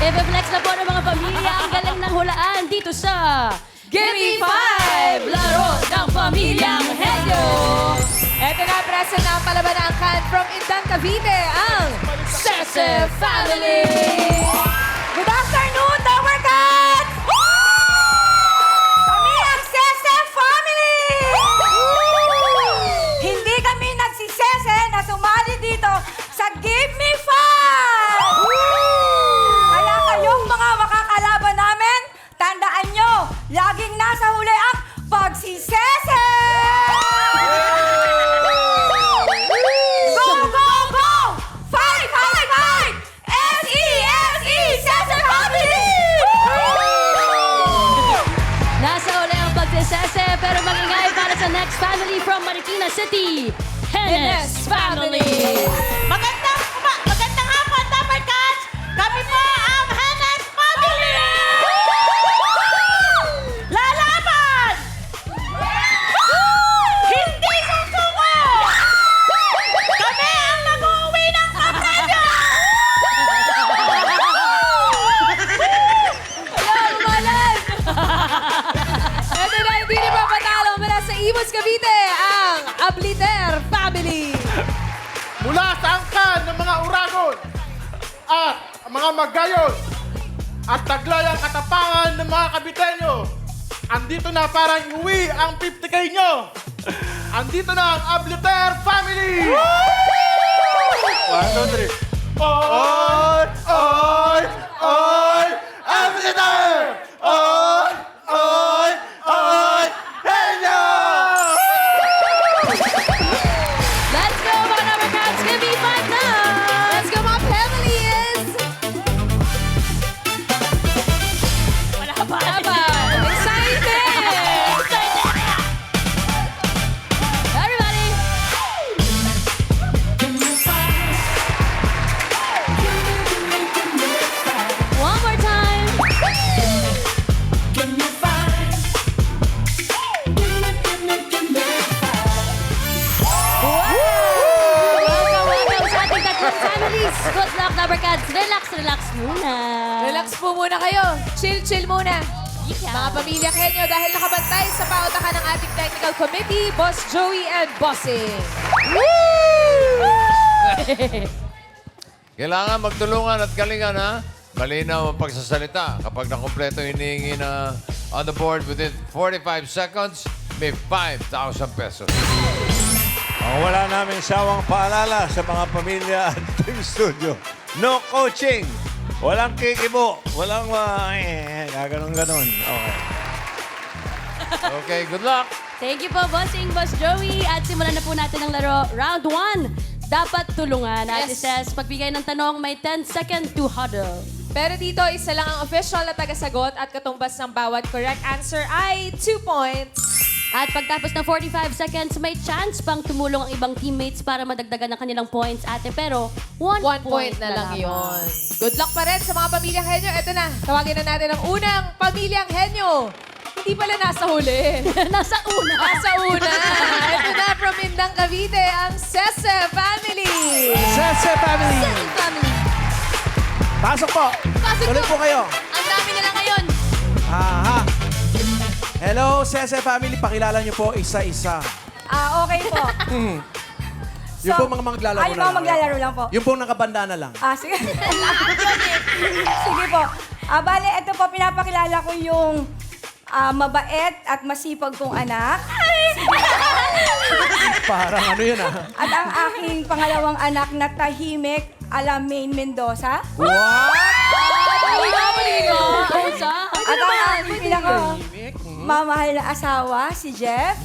I-flex na po ng mga pamilya ang galing ng hulaan dito sa Gimme 5! Laro ng Pamilyang Henyo! Eto na, present na ang palabanang kan from Indan, Cavite, ang Sese Family! Good afternoon, Tower Cats! Kami ang Sese Family! Hindi kami nagsisese na sumali dito sa Give Me Five! Kaya kayong mga makakalaban namin, tandaan nyo, laging nasa huli ang pagsisese! Go, go, go! Fight, fight, fight! S-E-S-E! Sese Family! Nasa uli ang pagsisese pero magingay para sa next family from Marikina City, Hennes Family! Magandang hapon, Tupper Cats! Kami po ang Hennes Family! Lalaban! Hindi susuko! Kami ang mag-uwi ng kampanya! Ito na, hindi na papatalo mula sa Imus, Cavite, ang Abliter Family! Mula sa angkan ng mga uragon at mga magayon at taglayang katapangan ng mga kabitenyo. Andito na para iuwi ang 50K nyo. Andito na ang Abliter Family! 1, 2, 3. Oy! Oy! Oy! Abliter! Oy! Oy! Oy! Henyo! Let's go mga Number Cats! Give me 5 na! Let's go, mga families! Wala pa! Excited! Everybody! One more time! Welcome sa ating tatlong families! Good luck, Number Cats! Relax, relax muna! Relax po muna kayo. Chill muna. Mga pamilya Kenyo, dahil nakabantay sa pautakan ng ating technical committee, Boss Joey and Bossing. Kailangan magtulungan at galingan, ha? Malinaw ang pagsasalita. Kapag nakompleto hinihingi na on the board within 45 seconds, may 5,000 pesos. Ang wala namin sawang paalala sa mga pamilya at team studio. No coaching. Walang kikibo. Walang gaganon-ganon. Okay. Okay, good luck. Thank you po, Bossing, Boss Joey. At simulan na po natin ang laro. Round 1. Dapat tulungan. Ate Yes. Ses, pagbigay ng tanong, may 10 seconds to huddle. Pero dito, isa lang ang official na tagasagot at katumbas ng bawat correct answer ay 2 points. At pagtapos ng 45 seconds, may chance pang tumulong ang ibang teammates para madagdagan ang kanilang points, ate. Pero 1 1 point na lang yun. Good luck pa rin sa mga pamilyang Henyo. Ito na, tawagin na natin ang unang pamilyang Henyo. Hindi pala nasa huli. Nasa una. Nasa una. Ito na from Indang, Cavite, ang Sese Family. Sese Family! Family. Pasok po! Pasok Tuloy po kayo! Ang dami nila ngayon. Aha! Hello, Sese Family. Pakilala niyo po isa-isa. Okay po. Yung po mga maglalaro Ay, na mga lang. maglalaro lang po. Yung po nakabanda na lang. Sige. Sige po. Bale, ito po, pinapakilala ko yung mabait at masipag kong anak. Parang ano yun ah. At ang aking pangalawang anak na tahimik, Maine Mendoza. Wow! At ang aking pinakamamahal na asawa, si Jeff.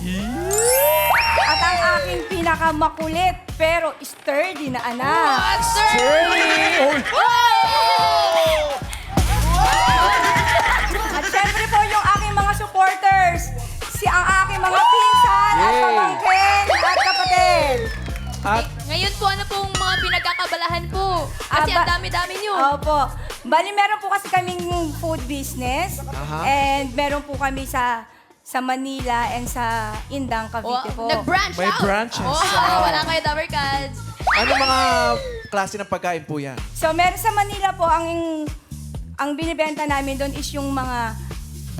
At ang aking pinakamakulit pero sturdy na anak. At syempre po yung aking mga supporters, ang aking mga pinsan at pamangkin at kapatid. At Ngayon po, ano pong mga pinagkakabalahan po? Kasi ang dami-dami nyo. Opo. Bali, meron po kasi kaming food business. And meron po kami sa Manila and sa Indang, Cavite po. Nag-branch may out. branches. Wala kayo, Tower Cats. Ano mga klase ng pagkain po yan? So, meron sa Manila po ang ang binibenta namin doon is yung mga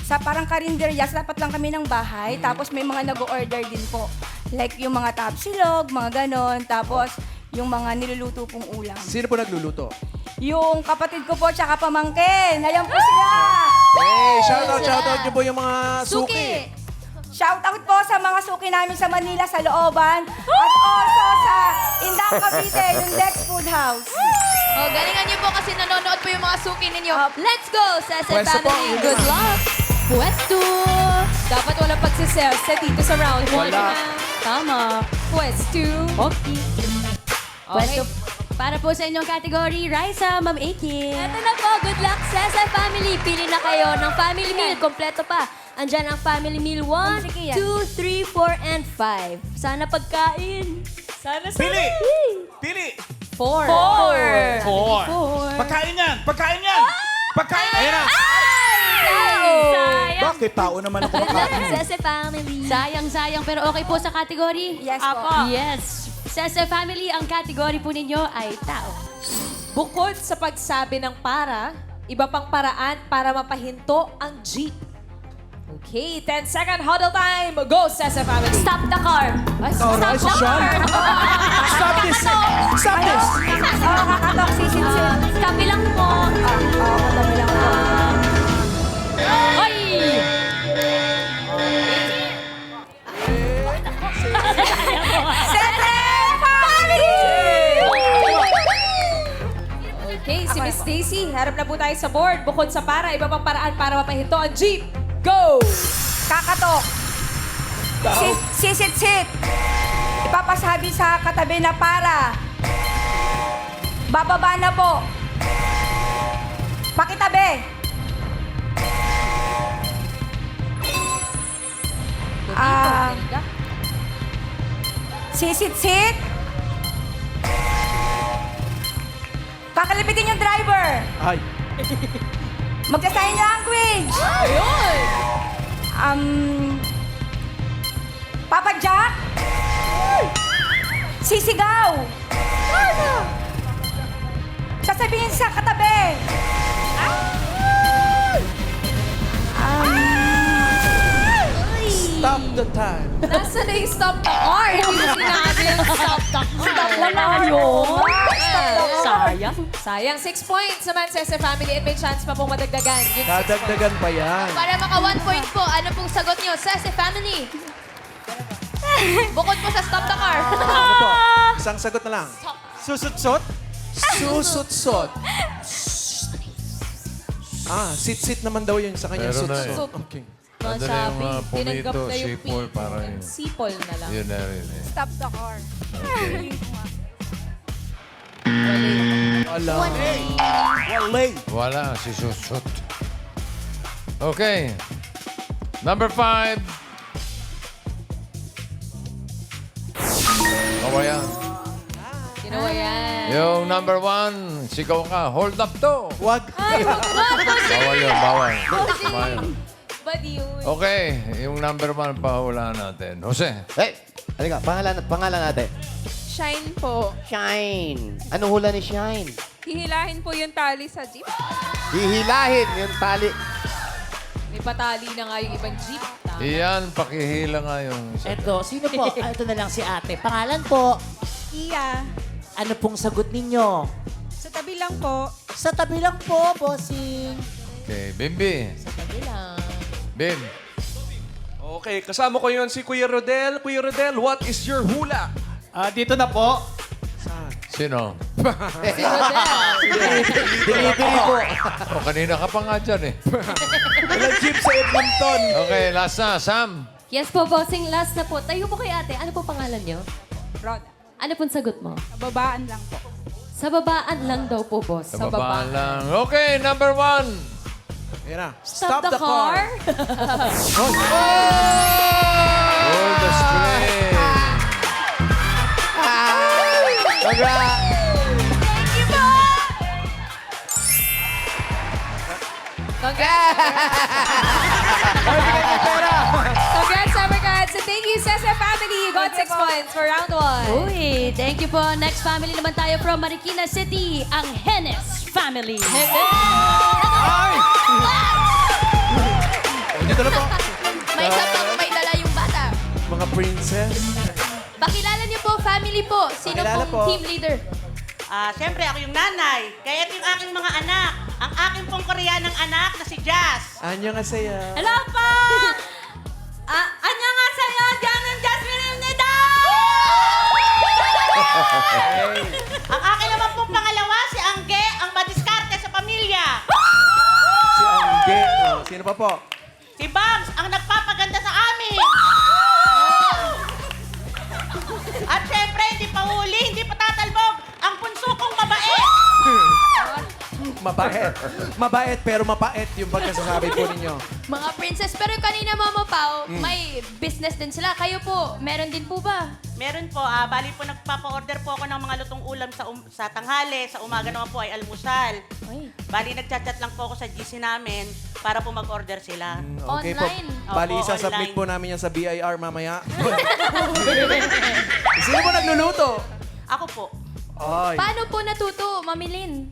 sa parang karinderya, sa tapat lang kami ng bahay. Tapos may mga nag-order din po. Like yung mga tapsilog, mga ganon. Tapos yung mga niluluto pong ulam. Sino po nagluluto? Yung kapatid ko po, tsaka pamangkin. Ayan po sila. Hey, shoutout nyo po yung mga suki. Shoutout po sa mga suki namin sa Manila, sa Looban. At also sa Indang Cavite, yung Dex Food House. Oh, galingan niyo po kasi nanonood po yung mga suki ninyo. Let's go, Sese Pwesto po. family. Good luck. Pwesto. Dapat walang pagsiselse dito sa round 1. Wala. Tama. Pwesto. Okay. Pwesto. Para po sa inyong category, Raisa, Ma'am Akin. Ito na po, good luck, Sese family. Pili na kayo ng family meal. Kompleto pa. Andyan ang family meal 1, Sige yan. 2, 3, 4, and 5. Sana pagkain. Sana. Pili! 4. 4. Pagkain yan! Pagkain yan! Pagkain! Ayan na. Sayang. Bakit tao naman ako makain? Sese family. Sayang, pero okay po sa category? Yes po. Yes. Sese family, ang category po ninyo ay tao. Bukod sa pagsabi ng para, iba pang paraan para mapahinto ang jeep. Okay, 10-second huddle time. Go, Sese family. Stop the car. Alright, social. Stop this! Stop this! Oo, kakatok, sisinsin. Kabilang mo. Oo, katabi lang po. Ay! Sese family! Okay, si Miss Stacy, harap na po tayo sa board. Bukod sa para, iba pang paraan para mapahinto ang jeep. Go! Kakatok. Sisit-sit. Ipapasabi sa katabi na para. Bababa na po. Pakitabi. Sisit-sit. Kakalipitin yung driver. Ay. Magka-sign language. Ayun! Papa Jack. Sisigaw. Sasabihin sa katabi. Stop the time. Nasaan na yung stop the car? Hindi mo sinabi yung stop the car. Wala yun. Sayang. Sayang, 6 points naman, Sese family, and may chance pa pong madagdagan. Yung 6 points. Dadagdagan pa yan. Para maka 1 point po, ano pong sagot nyo? Sese family. Bukod po sa stop the car. Ano po? Isang sagot na lang. Susutsot? Susutsot. Sit-sit naman daw yun sa kanya. Meron na Sutsot. Okay. Nandun na yung mga Tinanggap pumito, na yung sipol, P. para yun. Sipol na lang. Yun na rin eh. Stop the car. Wala. Wala. Wala, si Susut. Okay. Number 5. Kawa yan. Ginawa yan. Yung number 1, sigaw ka, hold up to. Wag. Bawal yun, bawal. Bawal. Badi yun. Okay, yung number 1 pahulaan natin. Jose. Hey! Halika, pangalan natin. Shine po. Shine. Anong hula ni Shine? Hihilahin po yung tali sa jeep. Hihilahin yung tali. May patali na nga yung ibang jeep. Tama. Iyan, pakihila nga yung isa. Eto, sino po? Ito na lang si ate. Pangalan po? Iya. Ano pong sagot ninyo? Sa tabi lang po. Sa tabi lang po, bossing. Okay, Bimbi. Sabi lang. Bim. Okay, kasama ko yun si Kuya Rodel. Kuya Rodel, what is your hula? Dito na po. Sino? Delivery po. O, kanina ka pa nga dyan eh. Walang jeep sa Edmonton. Okay, last na. Sam. Yes po, bossing. Last na po. Tayo po kay ate. Ano po pangalan nyo? Rod. Ano pong sagot mo? Babaan lang po. Sa babaan lang daw po, boss. Sa baba lang. Okay, number 1. Ayan na. Stop the car. Hold the string. Congrats, Summercats! And thank you, Sese family. You got 6 points for round 1. Uy, thank you po. Next family naman tayo from Marikina City, ang Hennes family. Pakilala pong po. team leader. Siyempre, ako yung nanay. Kaya ito yung aking mga anak. Ang aking pong Koreanang anak na si Jazz. 안녕하세요. Hello po! 안녕하세요. 저는 Jasmine입니다. Ang akin naman pong pangalawa, si Angge, ang madiskarte sa pamilya. Si Angge. Oh, sino pa po? Si Bams, ang nagpapaganda sa amin. At syempre, hindi pa huli, hindi pa tatalbog, ang punso kong mabait. Mabait. Mabait pero mapait yung pagkasasabi po ninyo. Mga princess. Pero kanina, Mama Pao, may business din sila. Kayo po, meron din po ba? Meron po, bali po nagpapa-order po ako ng mga lutong ulam sa tanghali, sa umaga naman po ay almusal. Ay. Bali nagchat-chat lang po ako sa GC namin para po mag-order sila. Okay Online. po. Bali, Opo, isasubmit online. po namin yan sa BIR mamaya. Sino po nagluluto? Ako po. Ay. Paano po natuto, Mamilin?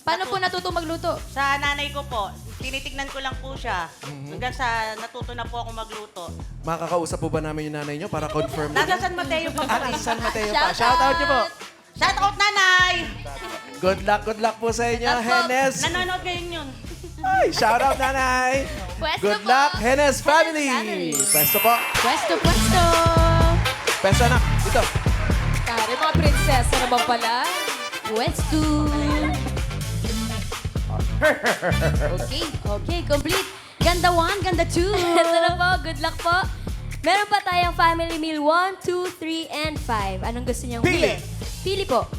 Paano po natuto magluto? Sa nanay ko po, tinitignan ko lang po siya. Hanggang sa natuto na po ako magluto. Makakausap po ba namin yung nanay nyo para confirm Nasa na? San Mateo po kami. San Mateo Shout pa. Shout out nyo po. Shout out, nanay! Good luck po sa inyo, At po, Henes. Nanonood ngayon yun. Ay, shout out, nanay. Pwesto Good po. luck, Henes family. family. Pwesto po. Pwesto, pwesto. Pwesto na. Dito. Tari, mga prinsesa naman pala. Pwesto. Okay, complete. Ganda 1, ganda 2. Ito na po, good luck po. Meron pa tayong family meal 1, 2, 3, and 5. Anong gusto niyong Pili. Pili po.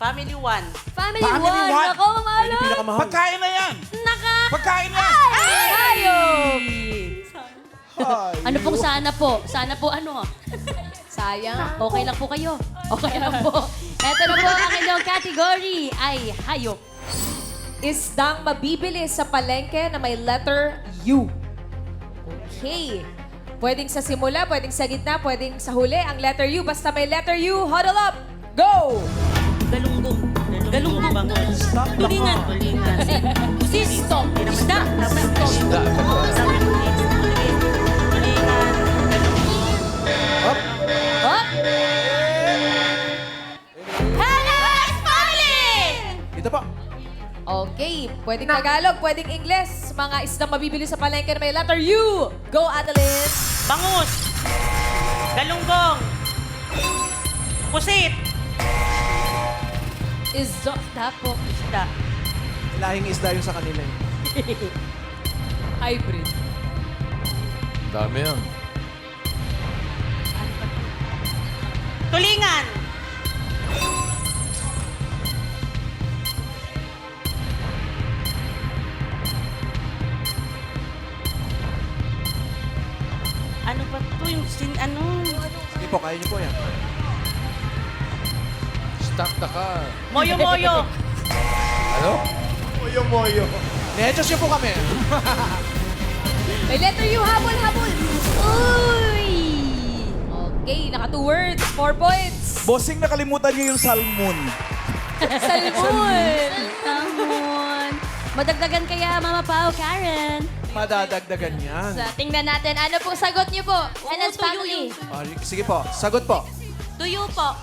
Family 1. Family 1. Family one. Ako, Yan mamalo. yung pinakamahal. Pagkain na yan! Naka. Pagkain na! Ay! Hayop. Ay, Ano pong sana po? Sana po ano? Sayang. Okay lang po kayo. Okay lang po. Ito na po ang inyong category ay hayop. Isdang mabibili sa palengke na may letter U. Okay. Pwedeng sa simula, pwedeng sa gitna, pwedeng sa huli. Ang letter U, basta may letter U, huddle up! Go! Galunggong. Galunggong. Tulingan. Sisto. Isda. Isda. Hop. Hello, family! Dito po. Okay. Pwedeng Tagalog, pwedeng Ingles. Mga isdang mabibili sa palengke na may letter U. Go, Adeline! Bangus. Galunggong. Pusit. Isda po. Isda. Lahing isda yung sa kanila. Hybrid. Dami yan. Tulingan. Ano ba to yung ano? Sige po, kaya nyo po yan. Stuck na ka. Moyo-moyo. Ano? Moyo-moyo. Nechos nyo po kami. May letter U, habol, habol! Uy! Okay, naka 2 words, 4 points. Bossing, nakalimutan nyo yung salmon. Salmon! Tamon. Madagdagan kaya, Mama Pao, Karen. Madadagdagan yan. So, tingnan natin. Ano pong sagot niyo po? Henes family. Ah, sige po, sagot po. Tuyo po.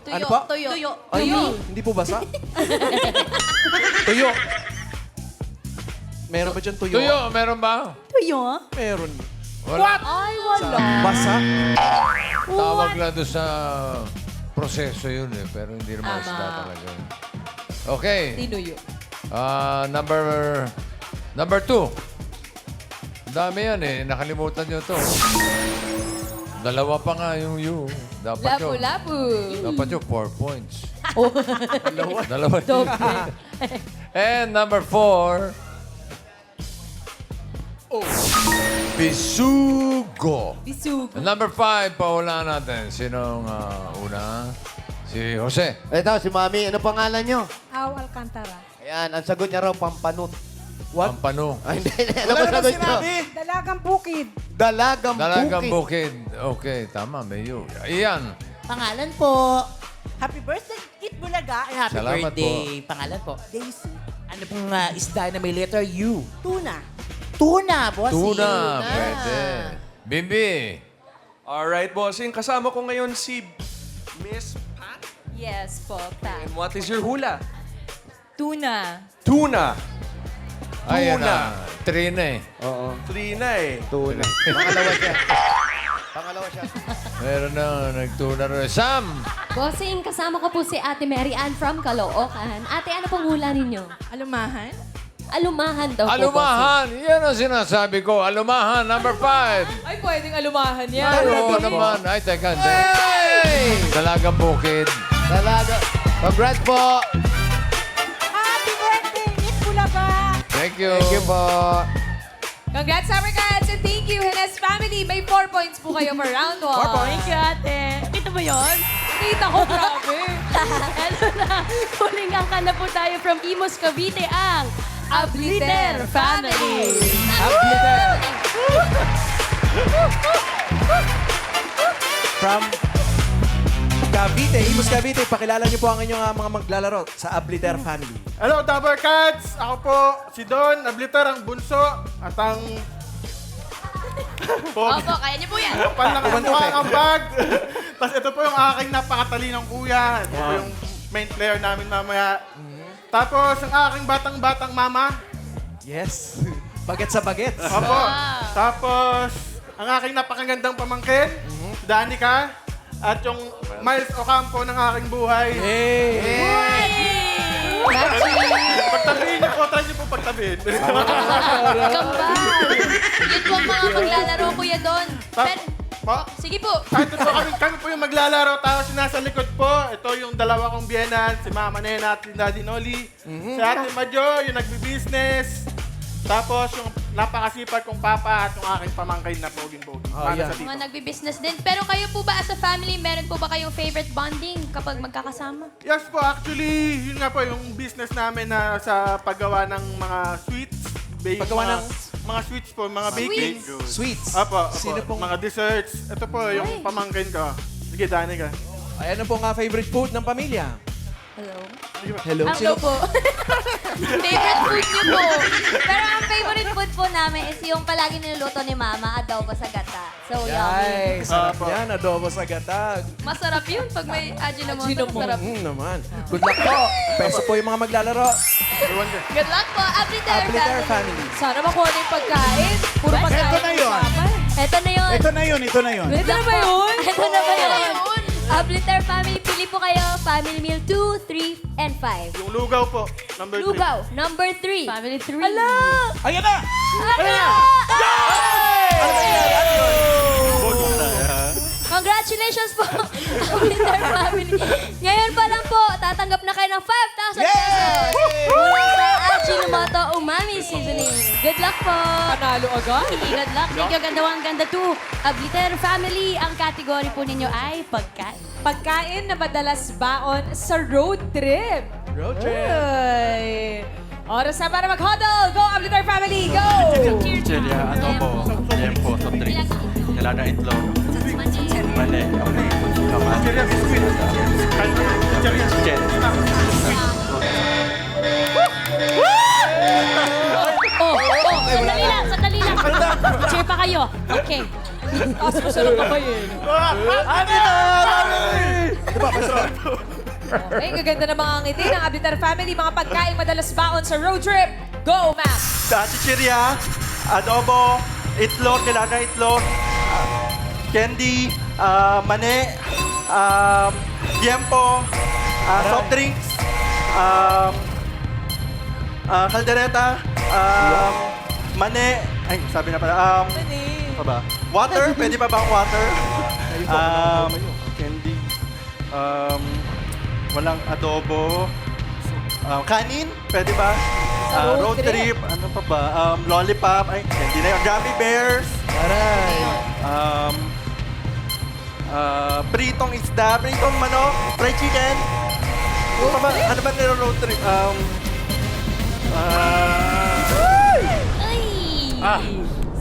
Tuyo. Ano po? Tuyo. Tuyo. Ay, hindi po basa? Tuyo. Meron ba dyan tuyo? Tuyo, meron ba? Tuyo? Meron. Wala. Ay, wala. Basa? Tawag lang doon sa proseso yun eh. Pero hindi naman isda talaga. Okay. Tinuyo. Number 2. Dami yan eh. Nakalimutan nyo to. Dalawa pa nga yung U. Dapat yun. Lapu-lapu. Dapat yun, 4 points. Dalawa. And number 4. Bisugo. Bisugo. Number 5, paula natin. Sinong una? Si Jose. Ito, si Mami, ano pangalan nyo? Aw, Alcantara. Ayan, ang sagot niya raw, pampanut. What? Pampano. Ay, hindi. Ano ba sagot nyo? Dalagang bukid. Dalagang Dalagang bukid. bukid. Okay, tama. May U. Iyan. Pangalan po. Happy birthday, Kit Bulaga. Ay, happy Salamat birthday. Pangalan po. Daisy. Ano pong isda na may letter U? Tuna. Tuna, bossing. Tuna. Pwede. Bimbi. Alright, bossing. Kasama ko ngayon si Miss Yes po, pa. And what is your hula? Tuna. Tuna. Ayun Tuna. na. 3 na eh. Oo. 3 na eh. Tuna. Pangalawa siya. Pangalawa siya. Meron na. Nagtuna rin. Sam! Bossing, kasama ko po si Ate Mary Ann from Caloocan. Ate, ano pong hula ninyo? Alumahan? Alumahan daw po, Alumahan! Yan ang sinasabi ko. Alumahan, number 5. Ay, pwedeng alumahan yan. Oo naman. Ay, teka. Hey! Dalagang bukid. Talaga. Congrats po. Happy birthday, Miss Bulaga! Thank you. Thank you po. Congrats, Summer Cats, and thank you, Hines family. May 4 points po kayo for round 1. 4 points, ate. Kita mo yun? Kita ko, grabe. Ano na, huling angka na po tayo from Imus, Cavite, ang Abliter Family. From Cavite, Imus Cavite, pakilala niyo po ang inyong mga maglalaro sa Abliter Family. Hello, Dabber Cats! Ako po, si Don, Abliter, ang bunso, at ang... Opo, kaya niyo po yan. Kapal lang ang mukha ang bag. Tapos ito po yung aking napakatalinong kuya. Ito po yung main player namin mamaya. Tapos ang aking batang-batang mama. Yes. Baget sa baget. Opo. Tapos ang aking napakagandang pamangkin, si Danica. At yung Miles Ocampo ng aking buhay. Pagtabihin niyo po, try niyo po pagtabihin. Gamba. Yun po ang mga maglalaro, Kuya Don. Po? Sige po. Kahit po kami po yung maglalaro, tapos yung nasa likod po, ito yung dalawa kong biyenan, si Mama Nena at si Daddy Noli. Si Ate Madjo, yung nagbi-business. Tapos yung napakasipag kong papa at yung aking pamangkin na poging-poging. Para sa tito. Mga nagbi-business din. Pero kayo po ba as a family, meron po ba kayong favorite bonding kapag magkakasama? Yes po, actually, yun nga po yung business namin na sa paggawa ng mga sweets. Paggawa ng mga sweets po, mga baking. sweets. Apo, Sino pong... mga desserts. Ito po yung pamangkin ko. Sige, Danica. Ay, ano po nga favorite food ng pamilya? Hello? Hello. Hello po. Favorite food niyo po. Pero ang favorite food po namin is yung palagi niluluto ni Mama, adobo sa gata. So, yummy. Ay, sarap Apo. yan. Adobo sa gatag. Masarap yun pag may Ajinomoto. Masarap. Naman. Good luck po. Peso po yung mga maglalaro. Good luck po, Abliter Abliter family. Family. Sana makuha na yung pagkain. Puro pagkain. Ito na yun. Ito na yun. Ito na yun, ito na yun. Ito na ba yun? Ito na ba yun? Abliter family, pili po kayo. Family meal 2, 3, and 5. Yung lugaw po, number 3. Lugaw, number 3. Family 3. Hello! Ayan na! Congratulations po, Abliter family. Ngayon pa lang po, tatanggap na kayo ng 5,000 pesos. Mula sa Ajinomoto Umami Seasoning. Good luck po. Panalo agad. Good luck. Thank you, ganda to Abliter family. Ang category po ninyo ay pagkain. Pagkain na madalas baon sa road trip. Road trip. Ay. Oras na para mag-huddle. Go, Abliter family. Go! Chicheria, adobo, liempo, soft drinks, nilaga itlog, mali, kamas, chicken. Sandali lang. Cheer pa kayo. Okay. Tapos masarap pa ba yun? Okay, gaganda ng mga ngiti ng Abliter family. Mga pagkain madalas baon sa road trip. Go, ma'am! Sa chicheria, adobo, itlog, nilaga itlog, candy, mani, liempo, soft drinks, kaldereta, mani, ay, sabi na pala, pa ba? Water, pwede pa bang water? Candy, walang adobo, kanin, pwede ba? Road trip, ano pa ba? Lollipop, ay, candy na yun. Gummy bears, pritong isda, pritong manok, fried chicken. Ano ba nila road trip?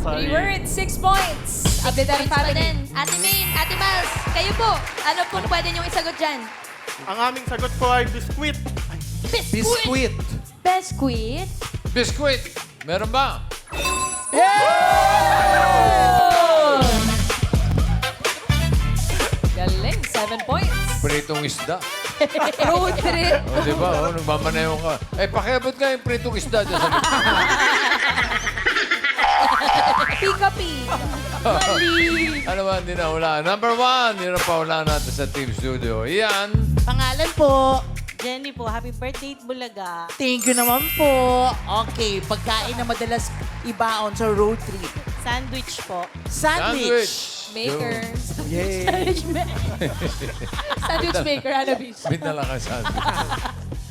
Three words, 6 points. Abliter family. Ate Main, Ate Miles, kayo po. Ano po pwede niyong isagot dyan? Ang aming sagot po ay biskuit. Biscuit. Biscuit. Biscuit. Meron ba? Galing, 7 points. Pritong isda. Road trip. O, di ba? O, nagmamaneho ka. Eh, pakiabot nga yung pritong isda dyan sa likod. Pika-pik. Ano ba, hindi na hula. Number 1, yun ang pahulaan natin sa Team Studio. Ian. Pangalan po. Jenny po, happy birthday, Bulaga. Thank you naman po. Okay, pagkain na madalas ibaon sa road trip. Sandwich po. Sandwich. Maker. Yay! Sandwich maker, Annabis. Binala ka sandwich.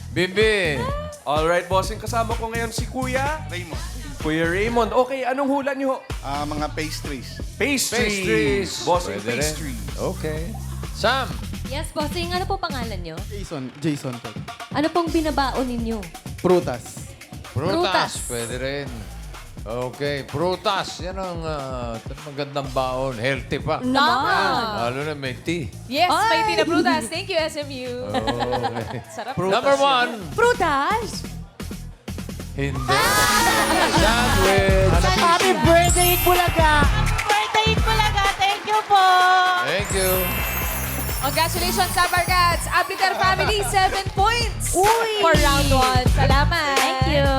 Bimbi. Alright, bossing. Kasama ko ngayon si Kuya Raymond. Kuya Raymond. Okay, anong hula niyo? Mga pastries. Pastries. Bossing Pwede rin. pastry. Okay. Sam. Yes, bossing. Ano po pangalan nyo? Jason po. Ano pong binabaon ninyo? Prutas. Prutas. Pwede rin. Okay, prutas. Yan ang magandang baon. Healthy pa. Naman! Lalo na may tea. Yes, may tina prutas. Thank you, SMU. Okay. Sarap. Number 1. Prutas! Hindi. Sandwich. Happy birthday, Bulaga. Birthday, Bulaga. Thank you po. Thank you. Congratulations, Sabargats! Abliter family, 7 points for round 1. Salamat! Thank you.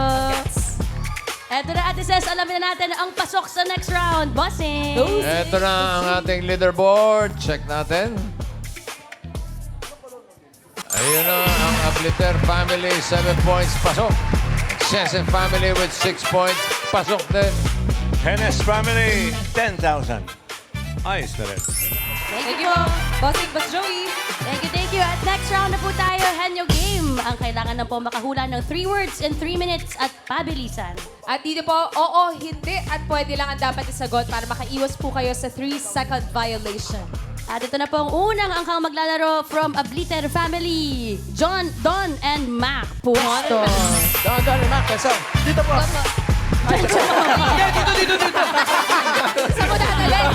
Eto na, Ate Ses, alamin na natin ang pasok sa next round. Bossing! Ito na ang ating leaderboard. Check natin. Ayun na ang Abliter family, 7 points. Pasok. Excessive family with 6 points. Pasok din. Hennes family, 10,000. Ayos na rin. Thank you po. Bossing, Boss Joey. Thank you. At next round na po tayo, Henyo Game. Ang kailangan na po makahula ng 3 words in 3 minutes at pabilisan. At dito po, oo, hindi, at pwede lang ang dapat isagot para makaiwas po kayo sa 3-second violation. At ito na po ang unang angkang maglalaro from Abliter family. John, Don, and Mac. Puesto. Don, Mac. Dito po. Saan mo dadalhin?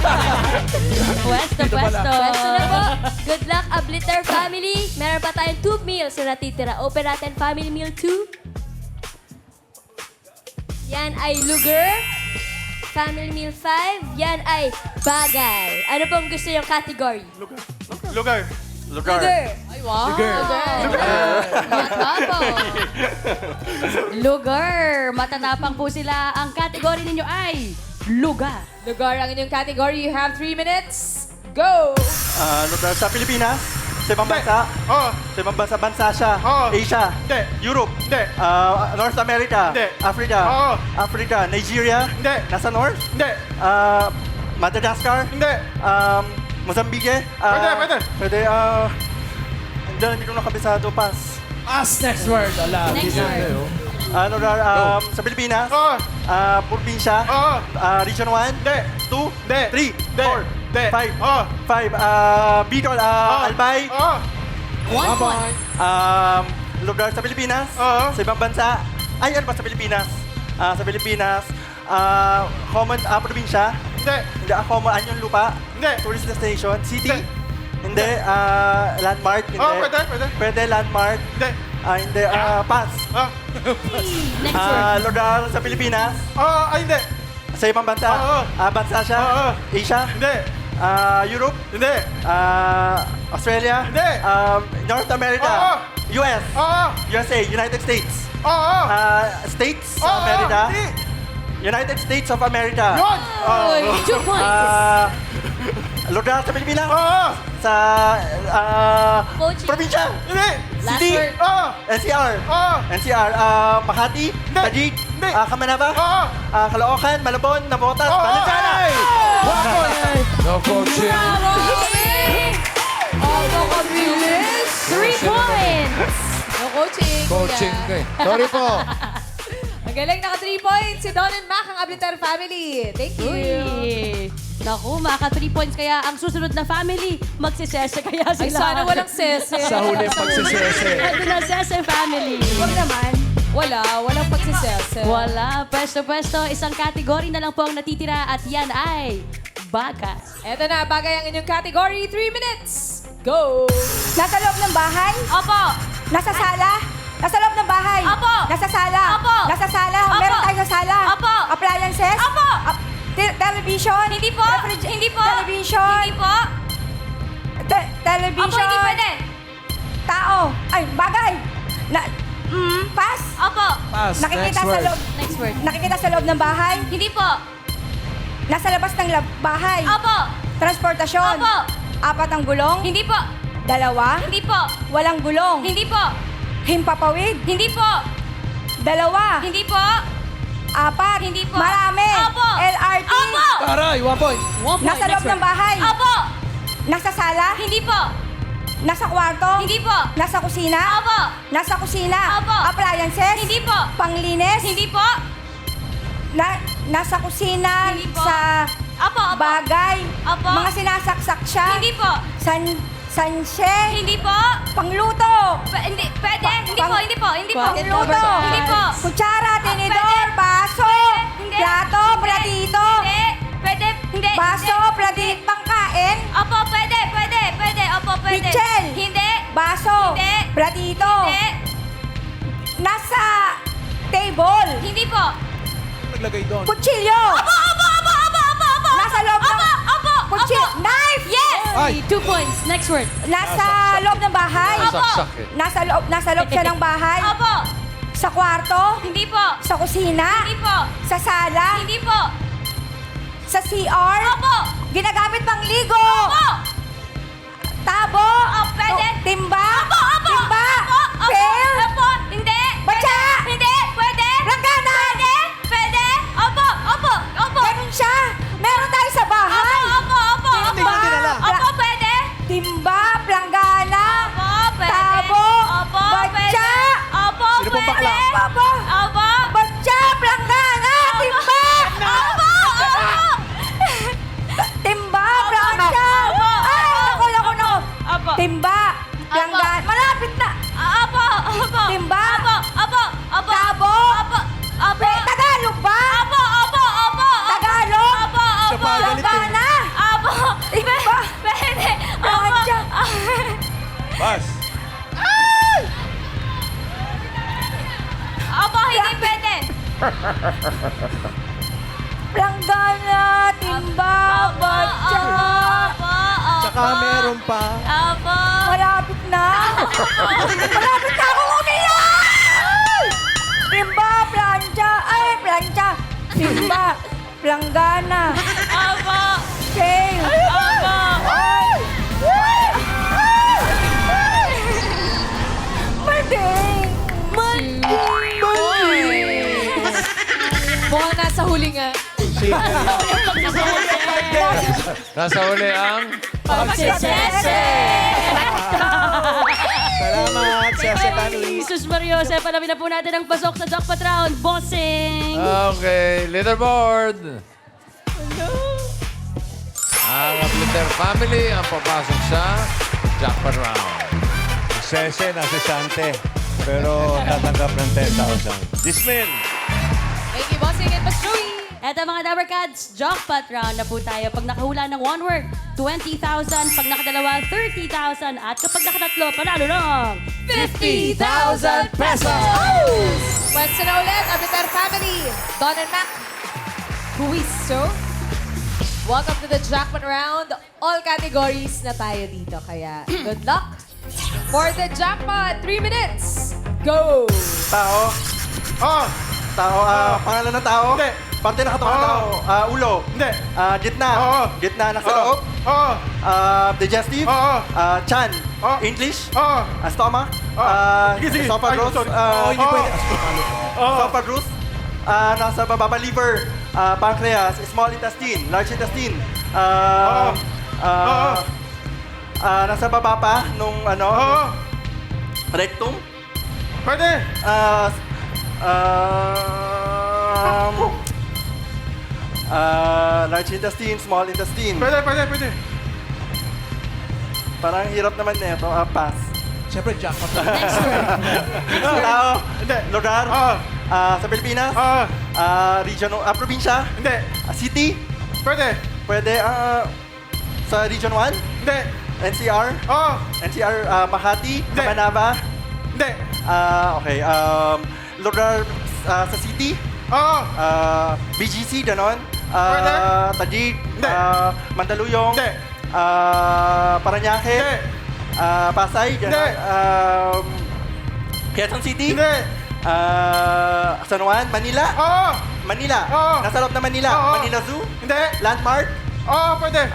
Pwesto. Pwesto na po. Good luck, Abliter family. Meron pa tayong 2 meals na natitira. Open natin family meal 2. Yan ay lugar. Family meal 5. Yan ay bagay. Ano pong gusto yung category? Lugar. Ay, wow. Matapang. Lugar. Matatapang po sila. Ang category ninyo ay lugar. Lugar ang inyong category. You have 3 minutes. Go! Lugar sa Pilipinas. Sa ibang bansa. Oo. Sa ibang bansa siya. Oo. Asia. Hindi. Europe. Hindi. North America. Hindi. Africa. Oo. Africa. Nigeria. Hindi. Nasa North. Hindi. Madagascar. Hindi. Mozambique. Pwede. Hindi ko nakabisado. Pass. Next word. Ala. Next word. Lugar sa Pilipinas. Oo. Probinsya. Oo. Region 1. Hindi. 2. Hindi. 3. 4. Hindi. 5. Oo. 5. Bicol. Albay. Oo. 1 point. Lugar sa Pilipinas. Oo. Sa ibang bansa. Ay, ano ba sa Pilipinas? Sa Pilipinas. Common probinsya. Hindi. Hindi. Common yung lupa. Hindi. Tourist destination. City. Hindi. Hindi. Landmark. Hindi. Pwede. Pwede landmark. Hindi. Hindi. Pass. Next word. Lugar sa Pilipinas. Ay, hindi. Sa ibang bansa. Oo. Bansa siya. Oo. Asia. Hindi. Europe. Hindi. Australia. Hindi. North America. Oo. US. Oo. USA. United States. Oo. States Oo. of America. Hindi. United States of America. Yun. 2 points. Lugar sa Pilipinas. Oo. Sa Coaching. probinsya. Hindi. Last City. word. Oo. NCR. Oo. NCR. Makati. Taguig. Hindi. Kamanaba. Oo. Caloocan. Malabon. Nabotas. Oo. Valenzuela. No coaching. Ako kabilis. 3 points. No coaching. Coaching kuya. ka eh. Sorry po. Ang galing, naka 3 points. Si Don and Mac, ang Abliter family. Thank you. Uy. Naku, maka 3 points kaya ang susunod na family, magsisese kaya sila. Ay, sana walang sese. Sa huli pagsisese. Ito na sese family. Huwag naman. Walang pagsisese. Wala. Pwesto. Isang category na lang po ang natitira at yan ay bagas. Eto na, bagay ang inyong category. 3 minutes. Go! Nasa loob ng bahay? Opo. Nasa sala? Nasa loob ng bahay? Opo. Nasa sala? Opo. Nasa sala? Opo. Meron tayo sa sala? Opo. Appliances? Opo. Television? Hindi po. Hindi po. Television? Hindi po. Television? Opo, hindi pwede. Tao? tao. Ay, bagay. Pass. Opo. Pass. Nakikita Next sa word. loob. Next word. Nakikita sa loob ng bahay. Hindi po. Nasa labas ng bahay. Opo. Transportasyon. Opo. 4 ang gulong. Hindi po. 2. Hindi po. Walang gulong. Hindi po. Himpapawid. Hindi po. 2. Hindi po. 4. Hindi po. Marami. Opo. LRT. Opo. Taray, 1 point. Nasa loob ng bahay. Opo. Nasa sala. Hindi po. Nasa kwarto. Hindi po. Nasa kusina. Opo. Nasa kusina. Opo. Appliances. Hindi po. Panglinis. Hindi po. Nasa kusina. Hindi po. Sa Opo, opo. bagay. Opo. Mga sinasaksak siya. Hindi po. Sansye. Hindi po. Pangluto. Hindi. Pwede. Hindi po. Hindi po. Hindi po. Pangluto. Hindi po. Kutsara, tinidor, Pwede. baso, Hindi. plato, Hindi. platito. Hindi. Pwede. Hindi. Baso, Hindi. platito, pangkain. Opo, pwede. Pwede. Pwede. Opo, pwede. Pichel. Hindi. Baso, Hindi. platito. Hindi. Nasa table. Hindi po. Naglagay doon. Kutsilyo. Opo, opo, opo, opo, opo, opo. Nasa loob ng... Opo, opo, Kutsilyo. opo. Knife. Yes. Ay. 2 points. Next word. Nasa loob ng bahay. Opo. Saksak eh. Nasa loob siya ng bahay. Opo. Sa kwarto. Hindi po. Sa kusina. Hindi po. Sa sala. Hindi po. Sa CR. Opo. Ginagamit pang ligo. Opo. Tabo. Pwede. Timba. Opo, opo. Timba. Opo, opo. Pail. Opo. Hindi. Batya. Hindi. Pwede. Langgana. Pwede. Pwede. Opo. Opo. Opo. Ganun siya. Meron tayo sa bahay. Opo, opo, opo. Hindi ko dinala. Opo, pwede. Timba. Planggana. Opo, pwede. Tabo. Opo, Batya. pwede. Opo, Sino pong bakla? pwede. Opo. Opo. Batya. Planggana. Timba. Opo, opo. Timba. Planggana. Opo. Ay, naku. Opo. Timba. Planggana. Malapit na. Opo, opo. Timba. Opo, opo, opo. Tabo. Opo, opo. Tagalog ba? Opo, opo, opo. Tagalog. Opo, Siya opo. pa galit eh. Planggana. Opo. Timba. Pwede. Opo. Planggana. Pass. Opo, hindi pwede. Planggana. Timba. Batya. Opo, opo. Tsaka meron pa. Opo. Malapit na. Malapit na akong umiyak! Timba, plancha. Ay, plancha. Timba, planggana. Opo. Fail. Opo. Mading. Mukhang nasa huli nga. Nasa uli ang... Pagsisese! Salamat, Sese family. Jesus Mario, sa palamin na po natin ang pasok sa jackpot round. Bossing! Okay, leaderboard. Ang Abliter family ang papasok sa jackpot round. Sese, nasisante. Pero tatanggap ng 10,000. Dismil. Thank you, Bossing and Boss Joey. Eto mga Dabber Cats, jackpot round na po tayo. Pag nakahula ng one word, 20,000. Pag nakadalawa, 30,000. At kapag nakatatlo, panalo ng 50,000 pesos! Pwede na ulit, Abiter Family. Don and Mac. Huiso. Welcome to the jackpot round. All categories na tayo dito. Kaya, good luck. For the jackpot, 3 minutes. Go! Tao. Oh! Tao. Pangalan ng tao. Hindi. Parte ng katawan ng tao. Ulo. Hindi. Gitna. Oo. Gitna nasa loob. Oo! Digestive. Oo. Chan. Oo. English. Oo! Stomach. Sige, sige. Esophagus. Ay, sorry. Hindi Oo. pwede. Esophagus. Nasa baba pa liver. Pancreas. Small intestine. Large intestine. Nasa baba pa nung Oo! rectum. Pwede! Large intestine, small intestine. Pwede, pwede, pwede. Parang hirap naman nito. Pass. Siyempre, jackpot. Tao. Hindi. Lugar. Oo! Sa Pilipinas. Oo! Region, probinsya. Hindi! City. Pwede! Pwede. Sa Region 1. Hindi! NCR. Oo! NCR, Makati. Hindi. Manaba. Hindi! Okay. Lugar sa city. Oo! BGC, ganon. Pwede. Taguig. Hindi. Mandaluyong. Hindi! Paranaque. Hindi! Pasay, Hindi. ganon. Quezon City. Hindi. San Juan, Manila. Oo. Manila. Oo. Nasa loob na Manila. Oo. Manila Zoo. Hindi. Landmark. Oo, pwede.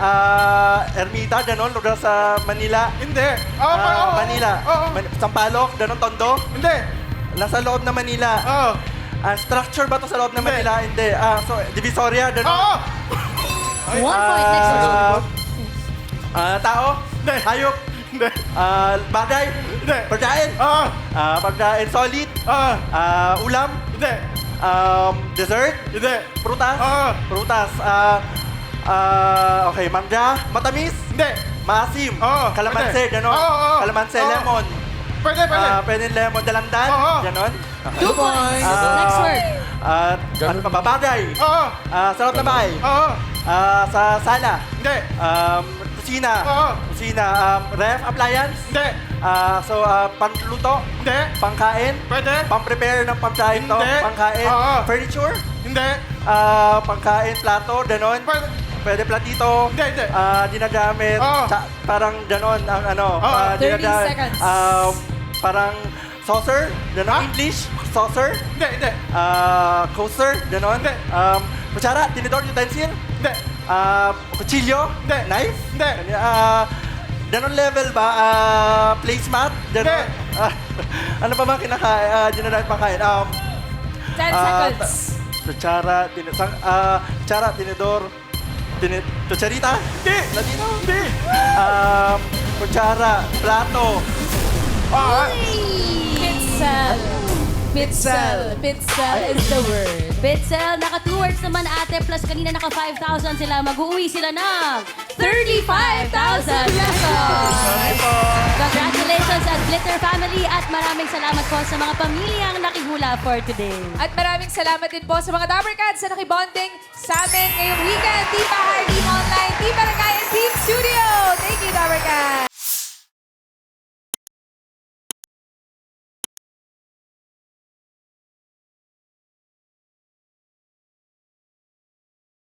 Ermita, ganon. Lugar sa Manila. Hindi. Oo, oo. Manila. Oo. Sampaloc, ganon, Tondo. Hindi. Nasa loob na Manila. Oo. Structure ba to sa loob na Hindi. Manila? Hindi. So, Divisoria, ganon. Oo. 1 point. Next question. Tao. Hindi. Hayop. Hindi. Bagay. Hindi. Pagkain. Oo. Pagkain solid. Oo. Ulam. Hindi. Dessert. Hindi. Prutas. Oo. Prutas. Okay, mangga. Matamis. Hindi. Maasim. Oo, Kalamansi, pwede. ganon. Oo, oo. Kalamansi, Oo. lemon. Pwede, pwede. Pwede lemon, dalandan. Oo. Ganon. 2 points. Next word. Ano pa ba? Bagay. Oo. Sa loob na bahay. Oo. Sa sala. Hindi. Kusina. Oo. Kusina. Ref, appliance. Hindi. Panluto. Hindi. Pangkain. Pwede. Pang-prepare ng pagkain to. Hindi. Pangkain. Oo. Furniture. Hindi. Pangkain, plato, ganon. Pwede. Pwede platito. Hindi, hindi. Dinagamit. Oo. Parang ganon ang ano. Oo. 30 seconds. Parang saucer. Ganon. English. Saucer. Hindi, hindi. Coaster. Ganon. Hindi. Kutsara. Tinidor. Utensil. Hindi. Kutsilyo. Hindi. Knife. Hindi. Ganon level ba? Placemat. Ganon. Ano pa ba kinakain? Ginagawa pangkain. 10 seconds. Kutsara. Kutsara. Tinidor. Kutsarita. Hindi. Latino. Hindi. Kutsara. Plato. Pizzal. Pizzal. Pizzal is the word. Bitzel, naka 2 words naman ate, plus kanina naka 5,000 sila. Mag-uwi sila ng 35,000 pesos. Congratulations at Glitter Family at maraming salamat po sa mga pamilyang nakihula for today. At maraming salamat din po sa mga Dabbercats na nakibonding sa amin ngayong weekend. Team Bahay, Team Online, Team Barangay, and Team Studio. Thank you, Dabbercats.